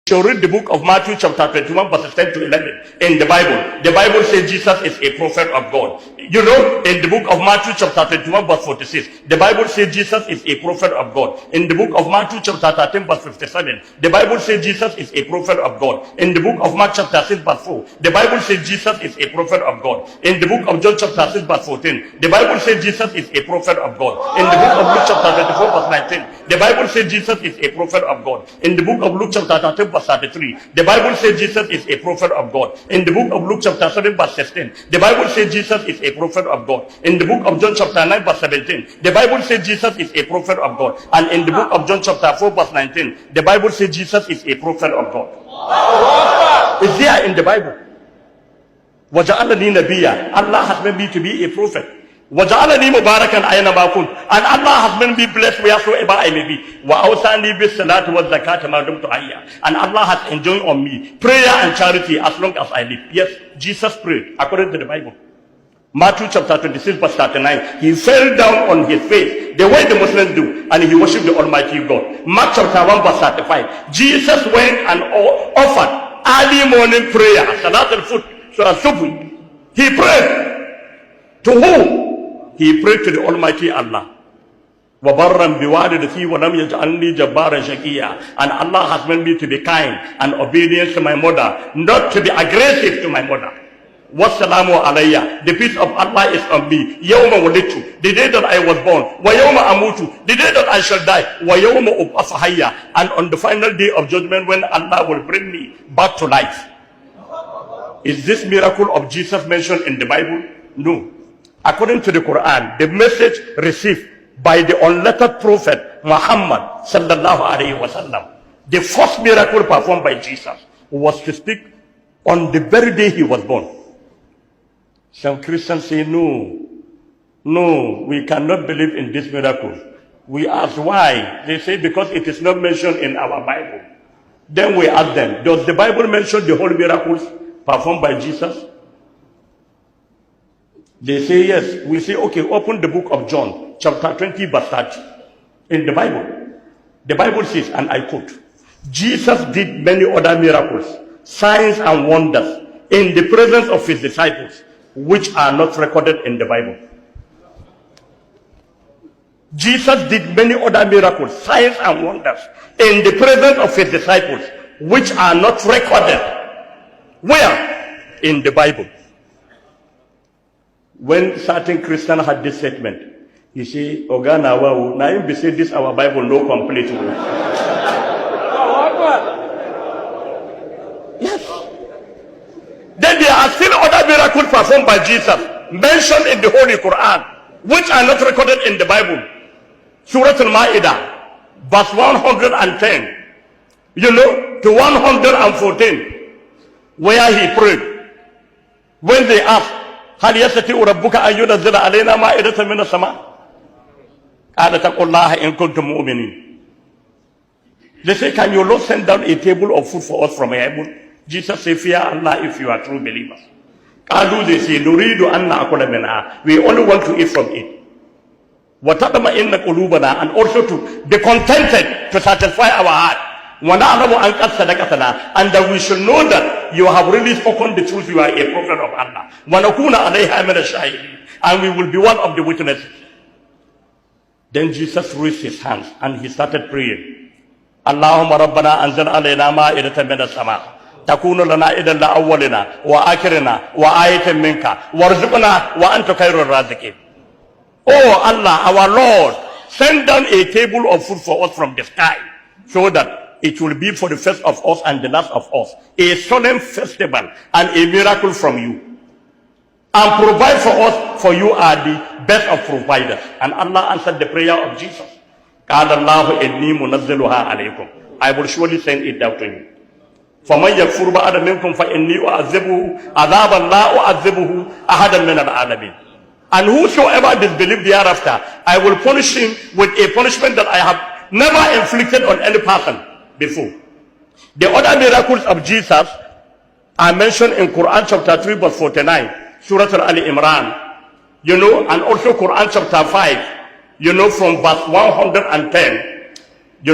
shall read the book of Matthew chapter 21 verses 10 to 11 in the Bible. The Bible says Jesus is a prophet of God. You know, in the book of Matthew chapter 21 verse 46, the Bible says Jesus is a prophet of God. In the book of Matthew chapter 13 verse 57, the Bible says Jesus is a prophet of God. In the book of Mark chapter 6 verse 4, the Bible says Jesus is a prophet of God. In the book of John chapter 6 verse 14, the Bible says Jesus is a prophet of God. In the book of Luke chapter 24 verse 19, the Bible says Jesus is a prophet of God. In the book of Luke chapter 13 verse 33, the Bible says Jesus is a prophet of God. In the book of Luke chapter 7 verse 16, the Bible says Jesus is a prophet of God. In the book of John chapter 9 verse 17, the Bible says Jesus is a prophet of God. And in the book of John chapter 4 verse 19, the Bible says Jesus is a prophet of God. It's there in the Bible. وَجَعَلَنِي نَبِيًّا, Allah has made me to be a prophet. وَجَعَلَنِي مُبَارَكًا أَيْنَمَا كُنتُ, and Allah has made me blessed wheresoever I may be. وَأَوْصَانِي بِالصَّلَاةِ وَالزَّكَاةِ مَا دُمْتُ حَيًّا, and Allah has enjoined on me prayer and charity as long as I live. Yes, Jesus prayed according to the Bible. Matthew chapter 26 verse 39, he fell down on his face the way the Muslims do, and he worshipped the Almighty God. Mark chapter 1 verse 35, Jesus went and offered early morning prayer, Salat al-Subhi. He prayed to who? He prayed to the Almighty Allah. وَبَرًّا بِوَالِدَتِي وَلَمْ يَجْعَلْنِي جَبَّارًا شَقِيًّا, and Allah has made me to be kind and obedient to my mother, not to be aggressive to my mother. Wassalamu alayya, the peace of Allah is on me. Yawma wulidtu, the day that I was born. Wa yawma amutu, the day that I shall die. Wa yawma ub'athu hayya, and on the final day of judgment when Allah will bring me back to life. Is this miracle of Jesus mentioned in the Bible? No. According to the Quran, the message received by the unlettered prophet Muhammad sallallahu alaihi wasallam, the first miracle performed by Jesus was to speak on the very day he was born. Some Christians say, no, we cannot believe in this miracle. We ask why. They say because it is not mentioned in our Bible. Then we ask them, does the Bible mention the whole miracles performed by Jesus? They say yes. We say, okay, open the book of John, chapter 20, verse 30. In the Bible, the Bible says, and I quote, Jesus did many other miracles, signs and wonders in the presence of his disciples, which are not recorded in the Bible. Jesus did many other miracles, signs and wonders in the presence of his disciples, which are not recorded. Where? In the Bible. When certain Christian had this statement, he say, Ogana wow, now you say this our Bible no complete. Yes. Then there are still other miracles performed by Jesus, mentioned in the Holy Quran, which are not recorded in the Bible. Surah Al-Ma'idah, verse 110, to 114, where he prayed. When they asked, هل يستطيع ربك أن ينزل علينا مائدة من السماء؟ قال اتقوا الله إن كنتم مؤمنين. They say, can you Lord send down a table of food for us from heaven? Jesus said, fear Allah if you are true believers. قالوا, they say, نريد أن نأكل منها. We only want to eat from it. وتطمئن قلوبنا, and also to be contented to satisfy our heart. ونعلم أن قد صدقتنا, and that we should know that you have really spoken the truth, you are a prophet of Allah. ونكون عليها من الشاهدين, and we will be one of the witnesses. Then Jesus raised his hands and he started praying. اللهم ربنا أنزل علينا مائدة من السماء تكون لنا عيدا لأولنا وآخرنا وآية منك وارزقنا وأنت خير الرازقين. Oh Allah, our Lord, send down a table of food for us from the sky, so that it will be for the first of us and the last of us, a solemn festival and a miracle from you. And provide for us, for you are the best of providers. And Allah answered the prayer of Jesus. قال الله إني منزلها عليكم. I will surely send it down to you. فمن يكفر بعد منكم فإني أعذبه عذابا لا أعذبه أحدا من العالمين. And whosoever disbelieve thereafter, I will punish him with a punishment that I have never inflicted on any person before. The other miracles of Jesus are mentioned in Quran chapter 3 verse 49, Surah Al-Imran, and also Quran chapter 5, from verse 110. to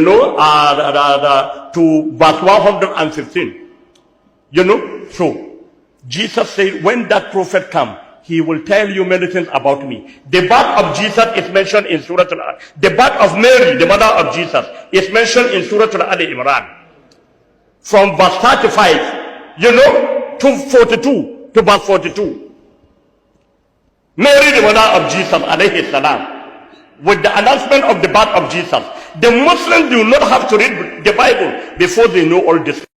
verse 115. So Jesus said, when that prophet come, he will tell you many things about me. The birth of Jesus is mentioned in Surah Al. The birth of Mary, the mother of Jesus, is mentioned in Surah Al Imran. From verse 35, to 42, to verse 42. Mary, the mother of Jesus, alayhi salam, with the announcement of the birth of Jesus. The Muslims do not have to read the Bible before they know all this.